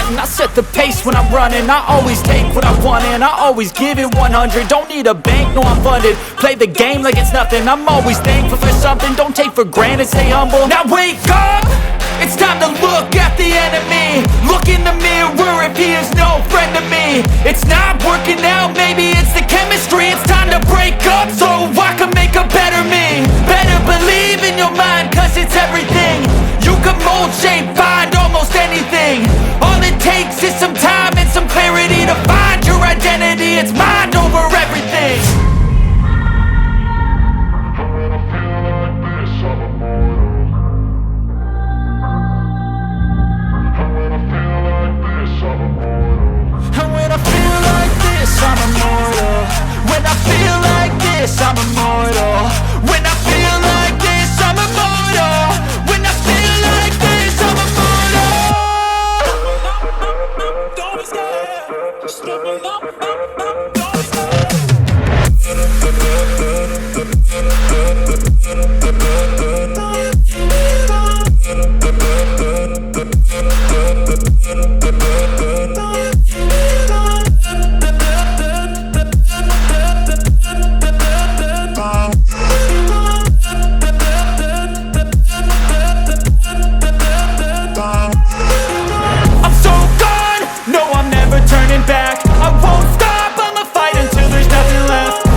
stunting. I set the pace when I'm running. I always take what I want and I always give it 100. Don't need a bank, no I'm funded. Play the game like it's nothing. I'm always thankful for something. Don't take for granted, stay humble. Now wake up! It's time to look at the enemy. Look in the mirror if he is no friend to me. It's not working out, maybe it's the chemistry. It's time to break up so I can make a better me. Better believe in your mind, cause it's everything. You can mold, shape, find almost anything. All it takes is some time and some clarity to find your identity. It's mind over everything. I'm immortal. When I feel like this, I'm immortal.